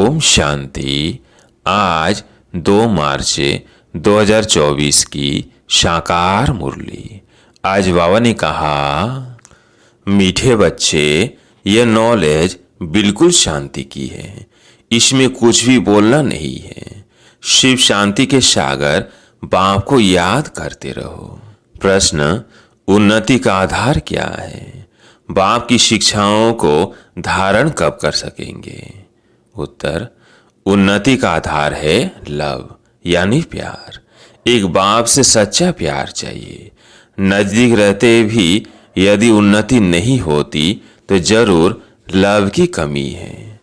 ओम शांति। आज 2 मार्च 2024 की साकार मुरली। आज बाबा ने कहा, मीठे बच्चे, यह नॉलेज बिल्कुल शांति की है। इसमें कुछ भी बोलना नहीं है। शिव शांति के सागर बाप को याद करते रहो। प्रश्न, उन्नति का आधार क्या है? बाप की शिक्षाओं को धारण कब कर सकेंगे? उत्तर, उन्नति का आधार है लव यानी प्यार। एक बाप से सच्चा प्यार चाहिए। नजदीक रहते भी यदि उन्नति नहीं होती तो जरूर लव की कमी है।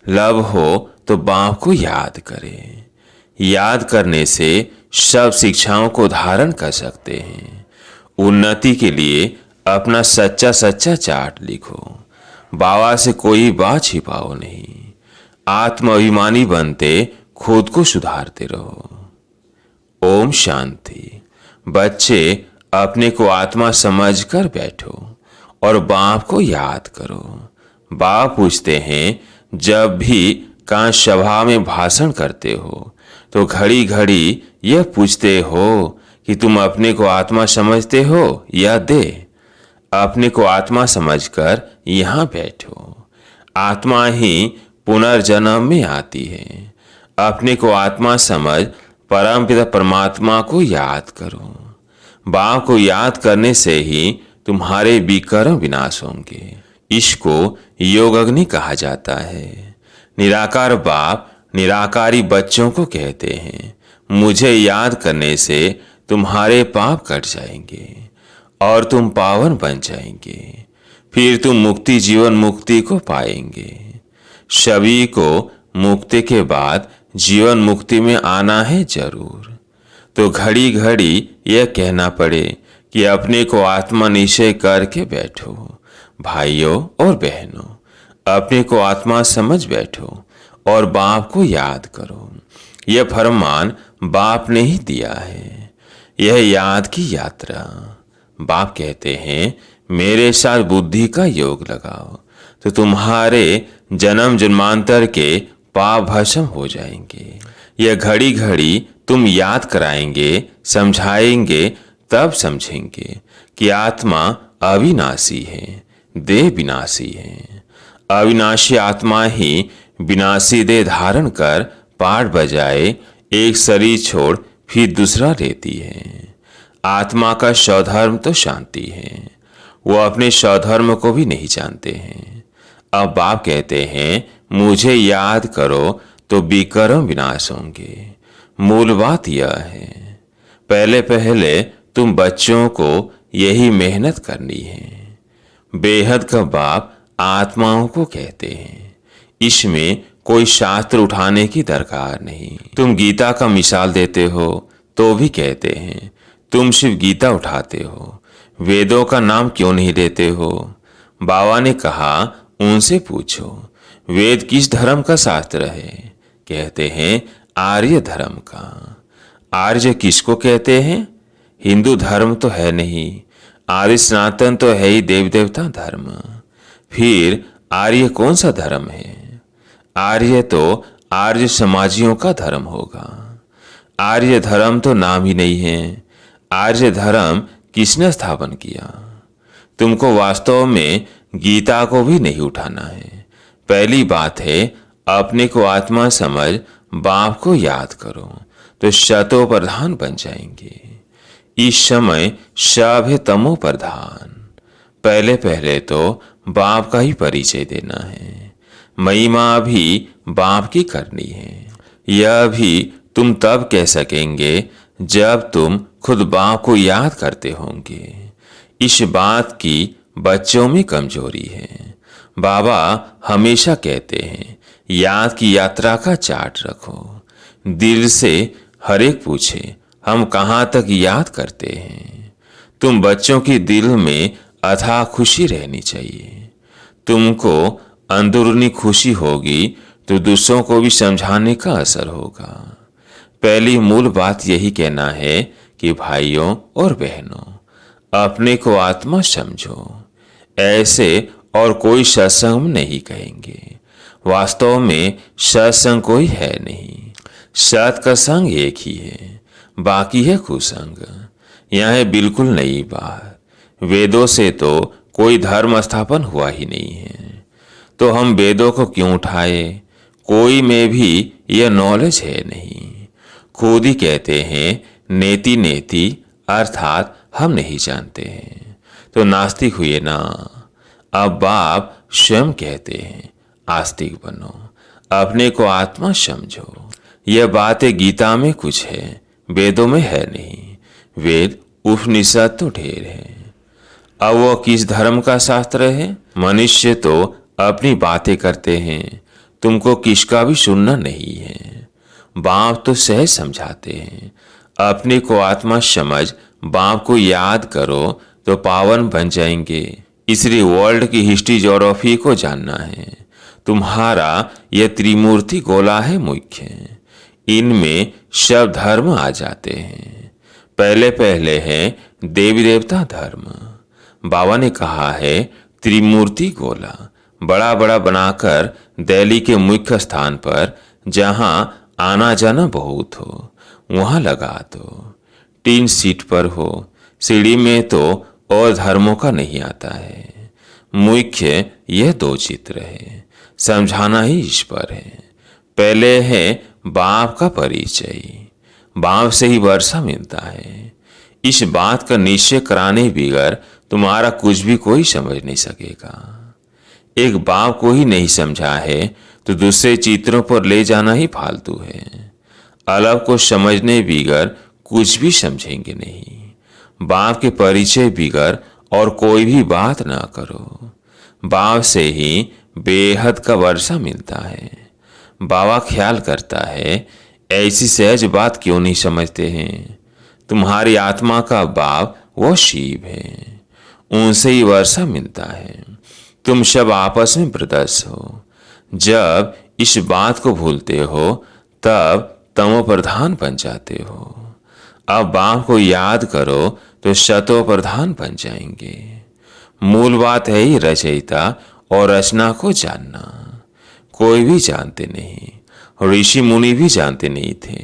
लव हो तो बाप को याद करें। याद करने से सब शिक्षाओं को धारण कर सकते हैं। उन्नति के लिए अपना सच्चा चार्ट लिखो। बाबा से कोई बात छिपाओ नहीं। आत्म अभिमानी बनते खुद को सुधारते रहो। ओम शांति। बच्चे, अपने को आत्मा समझकर बैठो और बाप को याद करो। बाप पूछते हैं, जब भी कहाँ सभा में भाषण करते हो तो घड़ी घड़ी यह पूछते हो कि तुम अपने को आत्मा समझते हो या दे। अपने को आत्मा समझकर यहाँ बैठो। आत्मा ही पुनर्जन्म में आती है। अपने को आत्मा समझ परमपिता परमात्मा को याद करो। बाप को याद करने से ही तुम्हारे विकर्म विनाश होंगे। इसको योग अग्नि कहा जाता है। निराकार बाप निराकारी बच्चों को कहते हैं, मुझे याद करने से तुम्हारे पाप कट जाएंगे और तुम पावन बन जाएंगे। फिर तुम मुक्ति जीवन मुक्ति को पाएंगे। सभी को मुक्ति के बाद जीवन मुक्ति में आना है जरूर। तो घड़ी घड़ी यह कहना पड़े कि अपने को आत्मा निश्चय करके बैठो। भाइयों और बहनों, अपने को आत्मा समझ बैठो और बाप को याद करो। यह फरमान बाप ने ही दिया है। यह याद की यात्रा। बाप कहते हैं, मेरे साथ बुद्धि का योग लगाओ तो तुम्हारे जन्म जन्मांतर के पाप भस्म हो जाएंगे। यह घड़ी घड़ी तुम याद कराएंगे, समझाएंगे, तब समझेंगे कि आत्मा अविनाशी है, देह विनाशी है। अविनाशी आत्मा ही विनाशी देह धारण कर पाठ बजाए एक शरीर छोड़ फिर दूसरा लेती है। आत्मा का स्वधर्म तो शांति है। वो अपने स्वधर्म को भी नहीं जानते हैं। अब बाप कहते हैं, मुझे याद करो तो विकर्म विनाश होंगे। मूल बात यह है, पहले पहले तुम बच्चों को यही मेहनत करनी है। बेहद का बाप आत्माओं को कहते हैं। इसमें कोई शास्त्र उठाने की दरकार नहीं। तुम गीता का मिसाल देते हो तो भी कहते हैं, तुम सिर्फ गीता उठाते हो, वेदों का नाम क्यों नहीं लेते हो? बाबा ने कहा, उनसे पूछो, वेद किस धर्म का शास्त्र है? कहते हैं, आर्य धर्म का। आर्य किसको कहते हैं? हिंदू धर्म तो है नहीं। आर्य सनातन तो है ही देव देवता धर्म। फिर आर्य कौन सा धर्म है? आर्य तो आर्य समाजियों का धर्म होगा। आर्य धर्म तो नाम ही नहीं है। आर्य धर्म किसने स्थापन किया? तुमको वास्तव में गीता को भी नहीं उठाना है। पहली बात है, अपने को आत्मा समझ बाप को याद करो तो शतो प्रधान बन जाएंगे। इस समय सब है तमो प्रधान। पहले पहले तो बाप का ही परिचय देना है। महिमा भी बाप की करनी है। यह भी तुम तब कह सकेंगे जब तुम खुद बाप को याद करते होंगे। इस बात की बच्चों में कमजोरी है। बाबा हमेशा कहते हैं, याद की यात्रा का चार्ट रखो। दिल से हर एक पूछे, हम कहाँ तक याद करते हैं। तुम बच्चों की दिल में अथाह खुशी रहनी चाहिए। तुमको अंदरूनी खुशी होगी तो दूसरों को भी समझाने का असर होगा। पहली मूल बात यही कहना है कि भाइयों और बहनों, अपने को आत्मा समझो। ऐसे और कोई सत्संग नहीं कहेंगे। वास्तव में सत्संग कोई है नहीं। सत का संग एक ही है, बाकी है कुसंग। यह है बिल्कुल नई बात। वेदों से तो कोई धर्म स्थापन हुआ ही नहीं है, तो हम वेदों को क्यों उठाए? कोई में भी यह नॉलेज है नहीं। खुद ही कहते हैं नेति नेति, अर्थात हम नहीं जानते हैं, तो नास्तिक हुए ना। अब बाप स्वयं कहते हैं आस्तिक बनो, अपने को आत्मा समझो। यह बातें गीता में कुछ है, वेदों में है नहीं। वेद उपनिषद तो ढेर है। अब वो किस धर्म का शास्त्र है? मनुष्य तो अपनी बातें करते हैं, तुमको किसका भी सुनना नहीं है। बाप तो सहज समझाते हैं, अपने को आत्मा समझ, बाप को याद करो तो पावन बन जाएंगे। इसलिए वर्ल्ड की हिस्ट्री ज्योग्राफी को जानना है। तुम्हारा यह त्रिमूर्ति गोला है मुख्य, इनमें सब धर्म आ जाते हैं। पहले पहले है देवी देवता धर्म। बाबा ने कहा है त्रिमूर्ति गोला बड़ा बड़ा बनाकर दिल्ली के मुख्य स्थान पर, जहां आना जाना बहुत हो, वहां लगा दो। 3 सीट पर हो, सीढ़ी में तो और धर्मों का नहीं आता है। मुख्य यह 2 चित्र है, समझाना ही इस पर है। पहले है बाप का परिचय, बाप से ही वर्षा मिलता है। इस बात का निश्चय कराने बगैर तुम्हारा कुछ भी कोई समझ नहीं सकेगा। एक बाप को ही नहीं समझा है तो दूसरे चित्रों पर ले जाना ही फालतू है। अलग को समझने बगैर कुछ भी समझेंगे नहीं। बाप के परिचय बगैर और कोई भी बात ना करो। बाप से ही बेहद का वर्षा मिलता है। बाबा ख्याल करता है ऐसी सहज बात क्यों नहीं समझते हैं। तुम्हारी आत्मा का बाप वो शिव है, उनसे ही वर्षा मिलता है। तुम सब आपस में ब्रदर्स हो। जब इस बात को भूलते हो तब तमो प्रधान बन जाते हो। अब बाप को याद करो तो शतो प्रधान बन जाएंगे। मूल बात है ही रचयिता और रचना को जानना। कोई भी जानते नहीं, ऋषि मुनि भी जानते नहीं थे।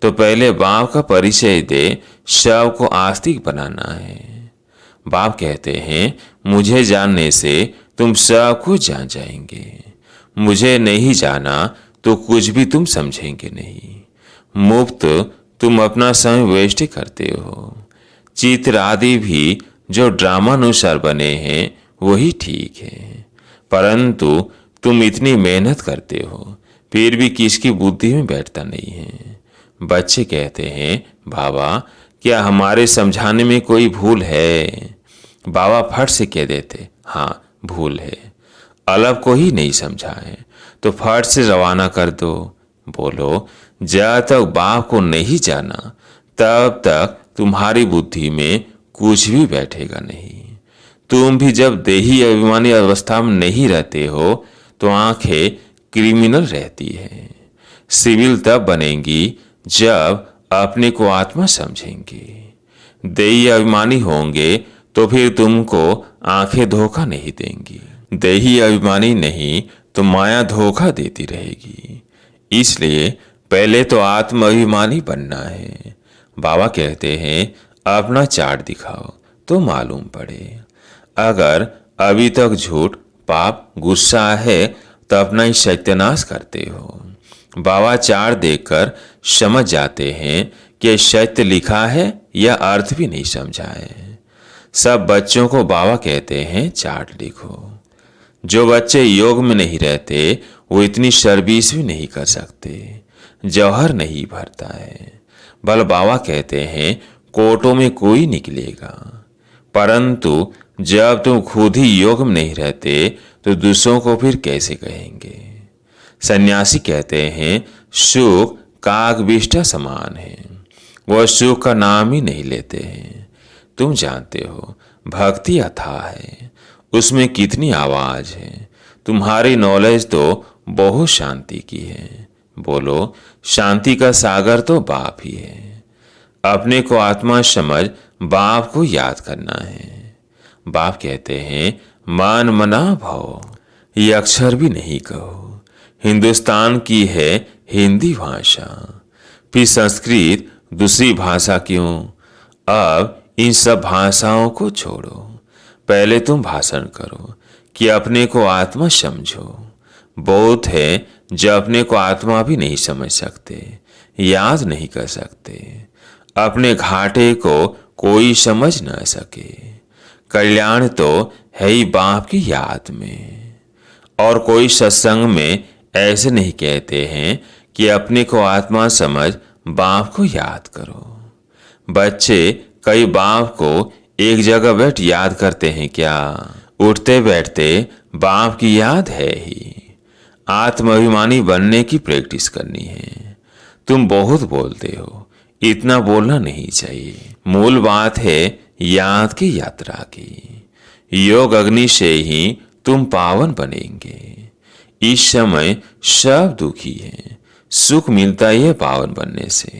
तो पहले बाप का परिचय दे, शव को आस्तिक बनाना है। बाप कहते हैं मुझे जानने से तुम सब कुछ जान जाएंगे। मुझे नहीं जाना तो कुछ भी तुम समझेंगे नहीं। मुफ्त तुम अपना समय वेस्ट करते हो। चित्र आदि भी जो ड्रामानुसार बने हैं वही ठीक है, परंतु तुम इतनी मेहनत करते हो फिर भी किसकी बुद्धि में बैठता नहीं है। बच्चे कहते हैं बाबा क्या हमारे समझाने में कोई भूल है? बाबा फट से कह देते हाँ भूल है। अलग को ही नहीं समझा है तो फट से रवाना कर दो। बोलो जब तक बाप को नहीं जाना तब तक तुम्हारी बुद्धि में कुछ भी बैठेगा नहीं। तुम भी जब देही अभिमानी अवस्था में नहीं रहते हो तो आंखें क्रिमिनल रहती है। सिविल तब बनेंगी जब अपने को आत्मा समझेंगे। देही अभिमानी होंगे तो फिर तुमको आंखें धोखा नहीं देंगी। देही अभिमानी नहीं तो माया धोखा देती रहेगी। इसलिए पहले तो आत्म अभिमानी बनना है। बाबा कहते हैं अपना चार्ट दिखाओ तो मालूम पड़े। अगर अभी तक झूठ पाप गुस्सा है तो अपना ही सत्यानाश करते हो। बाबा चार्ट देखकर समझ जाते हैं कि सत्य लिखा है या अर्थ भी नहीं समझा है। सब बच्चों को बाबा कहते हैं चार्ट लिखो। जो बच्चे योग में नहीं रहते वो इतनी सर्विस भी नहीं कर सकते, जौहर नहीं भरता है। बल बाबा कहते हैं कोर्टों में कोई निकलेगा, परंतु जब तुम खुद ही योग में नहीं रहते तो दूसरों को फिर कैसे कहेंगे। सन्यासी कहते हैं सुख कागविष्ठा समान है, वह सुख का नाम ही नहीं लेते हैं। तुम जानते हो भक्ति अथाह है, उसमें कितनी आवाज है। तुम्हारी नॉलेज तो बहुत शांति की है। बोलो शांति का सागर तो बाप ही है। अपने को आत्मा समझ बाप को याद करना है। बाप कहते हैं मन मना भव, ये अक्षर भी नहीं कहो। हिंदुस्तान की है हिंदी भाषा, फिर संस्कृत दूसरी भाषा क्यों? अब इन सब भाषाओं को छोड़ो, पहले तुम भाषण करो कि अपने को आत्मा समझो। बहुत है जो अपने को आत्मा भी नहीं समझ सकते, याद नहीं कर सकते। अपने घाटे को कोई समझ न सके। कल्याण तो है ही बाप की याद में। और कोई सत्संग में ऐसे नहीं कहते हैं कि अपने को आत्मा समझ बाप को याद करो। बच्चे कई बाप को एक जगह बैठ याद करते हैं क्या? उठते बैठते बाप की याद है ही। आत्माभिमानी बनने की प्रैक्टिस करनी है। तुम बहुत बोलते हो, इतना बोलना नहीं चाहिए। मूल बात है याद की यात्रा की। योग अग्नि से ही तुम पावन बनेंगे। इस समय सब दुखी हैं, सुख मिलता ही है पावन बनने से।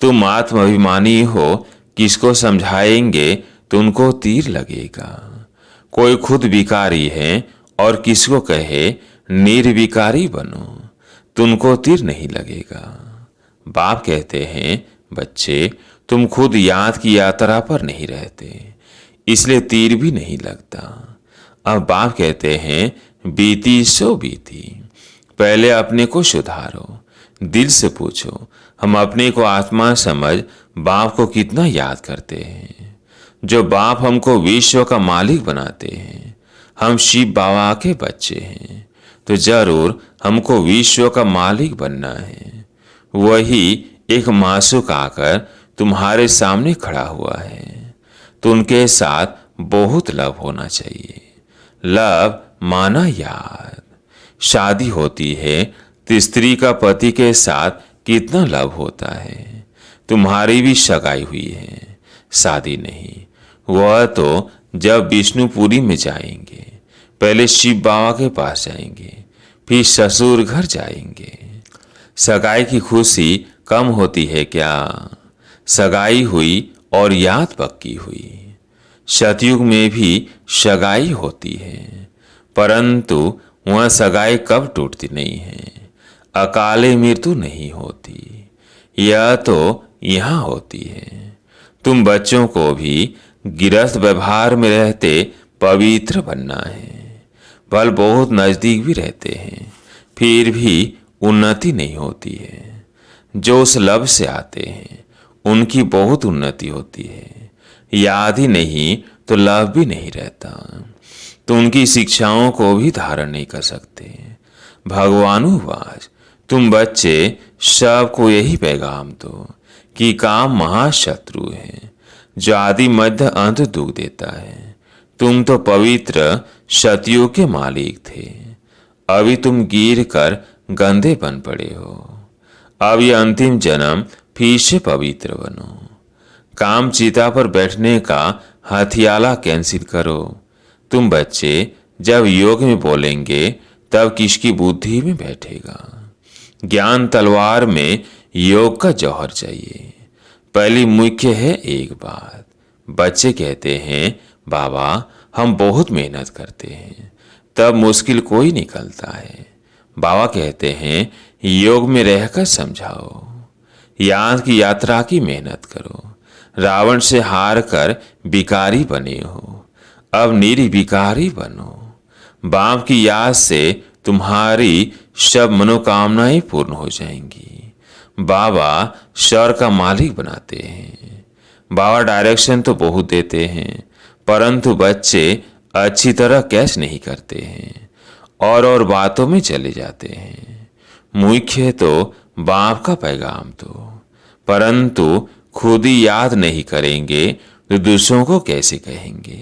तुम आत्माभिमानी हो, किसको समझाएंगे तो उनको तीर लगेगा। कोई खुद विकारी है और किसको कहे निर्विकारी बनो, तुमको तीर नहीं लगेगा। बाप कहते हैं बच्चे तुम खुद याद की यात्रा पर नहीं रहते, इसलिए तीर भी नहीं लगता। अब बाप कहते हैं बीती सो बीती, पहले अपने को सुधारो। दिल से पूछो हम अपने को आत्मा समझ बाप को कितना याद करते हैं। जो बाप हमको विश्व का मालिक बनाते हैं, हम शिव बाबा के बच्चे हैं, तो जरूर हमको विश्व का मालिक बनना है। वही एक मासूक आकर तुम्हारे सामने खड़ा हुआ है, तो उनके साथ बहुत लव होना चाहिए। लव माना याद। शादी होती है तो स्त्री का पति के साथ कितना लव होता है। तुम्हारी भी सगाई हुई है, शादी नहीं। वह तो जब विष्णुपुरी में जाएंगे, पहले शिव बाबा के पास जाएंगे, फिर ससुर घर जाएंगे। सगाई की खुशी कम होती है क्या? सगाई हुई और याद पक्की हुई। सतयुग में भी सगाई होती है, परंतु वह सगाई कब टूटती नहीं है। अकाले मृत्यु नहीं होती, यह तो यहाँ होती है। तुम बच्चों को भी गिरस्थ व्यवहार में रहते पवित्र बनना है। बल बहुत नजदीक भी रहते हैं, फिर भी उन्नति नहीं होती है। जो उस लब से आते हैं उनकी बहुत उन्नति होती है। याद ही नहीं तो लाभ भी नहीं रहता, तो उनकी शिक्षाओं को भी धारण नहीं कर सकते। भगवानुवाच तुम बच्चे सबको यही पैगाम दो कि काम महाशत्रु है, जो आदि मध्य अंत दुख देता है। तुम तो पवित्र सतयुग के मालिक थे, अभी तुम गिर कर गंदे बन पड़े हो। अब यह अंतिम जन्म फिर से पवित्र बनो। काम चिता पर बैठने का हथियाला कैंसिल करो। तुम बच्चे जब योग में बोलेंगे तब किसकी बुद्धि में बैठेगा? ज्ञान तलवार में योग का जौहर चाहिए। पहली मुख्य है एक बात। बच्चे कहते हैं बाबा हम बहुत मेहनत करते हैं, तब मुश्किल कोई निकलता है। बाबा कहते हैं योग में रहकर समझाओ। याद की यात्रा की मेहनत करो। रावण से हार कर भिखारी बने हो, अब निर्विकारी बनो। बाप की याद से तुम्हारी सब मनोकामनाएं पूर्ण हो जाएंगी। बाबा स्वर का मालिक बनाते हैं। बाबा डायरेक्शन तो बहुत देते हैं, परंतु बच्चे अच्छी तरह कैच नहीं करते हैं और बातों में चले जाते हैं। मुख्य तो बाप का पैगाम दो, परंतु खुद ही याद नहीं करेंगे तो दूसरों को कैसे कहेंगे?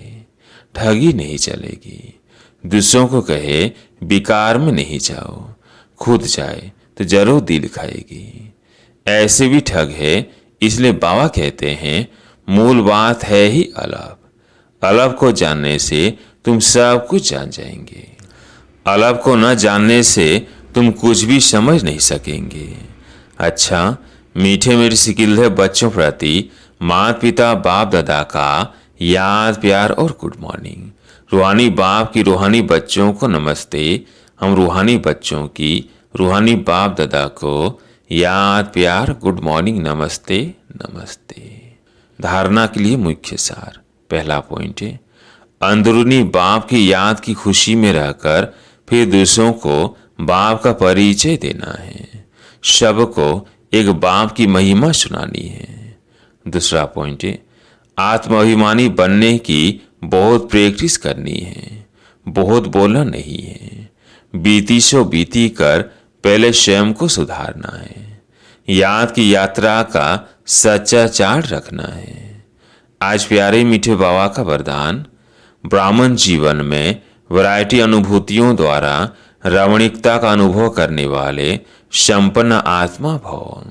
ठगी नहीं चलेगी। दूसरों को कहे विकार में नहीं जाओ, खुद जाए तो जरूर दिल खाएगी। ऐसे भी ठग है, इसलिए बाबा कहते हैं मूल बात है ही अलग। अलग को जानने से तुम सब कुछ जान जाएंगे। अलग को न जानने से तुम कुछ भी समझ नहीं सकेंगे। अच्छा, मीठे मीठे सिकिल है बच्चों प्रति माता पिता बाप दादा का याद प्यार और गुड मॉर्निंग। रूहानी बाप की रूहानी बच्चों को नमस्ते। हम रूहानी बच्चों की रूहानी बाप दादा को याद प्यार गुड मॉर्निंग नमस्ते नमस्ते। धारणा के लिए मुख्य सार। पहला पॉइंट है, अंदरूनी बाप की याद की खुशी में रहकर फिर दूसरों को बाप का परिचय देना है। सबको एक बाप की महिमा सुनानी है। दूसरा पॉइंट है, आत्माभिमानी बनने की बहुत प्रैक्टिस करनी है, बहुत बोलना नहीं है। बीती सो बीती कर पहले स्वयं को सुधारना है। याद की यात्रा का सच्चा चार्ट रखना है। आज प्यारे मीठे बाबा का वरदान, ब्राह्मण जीवन में वैरायटी अनुभूतियों द्वारा रमणीकता का अनुभव करने वाले संपन्न आत्मा भव।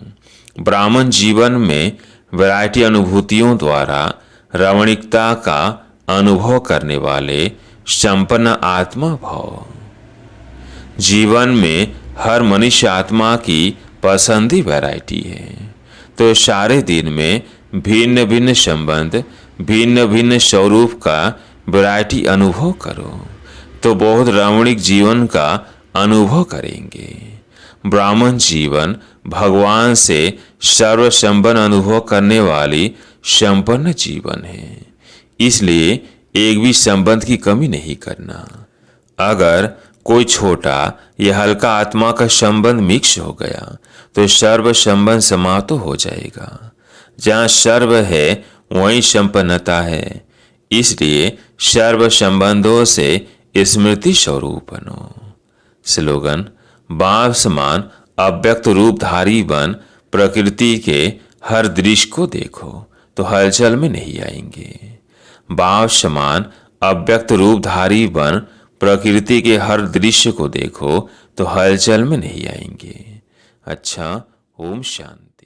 ब्राह्मण जीवन में वैरायटी अनुभूतियों द्वारा रमणीकता का अनुभव करने वाले संपन्न आत्मा भव। जीवन में हर मनुष्य आत्मा की पसंदी वैरायटी है, तो सारे दिन में भिन्न भिन्न संबंध भिन्न भिन्न स्वरूप का वैरायटी अनुभव करो तो बहुत रमणीक जीवन का अनुभव करेंगे। ब्राह्मण जीवन भगवान से सर्व संपन्न अनुभव करने वाली संपन्न जीवन है, इसलिए एक भी संबंध की कमी नहीं करना। अगर कोई छोटा या हल्का आत्मा का संबंध मिक्स हो गया तो सर्व संबंध समाप्त हो जाएगा। जहाँ सर्व है वहीं संपन्नता है, इसलिए सर्व संबंधों से स्मृति स्वरूप बनो। स्लोगन, बाप समान अव्यक्त रूपधारी बन प्रकृति के हर दृश्य को देखो तो हलचल में नहीं आएंगे। बाप समान अव्यक्त रूपधारी बन प्रकृति के हर दृश्य को देखो तो हलचल में नहीं आएंगे। अच्छा, ओम शांति।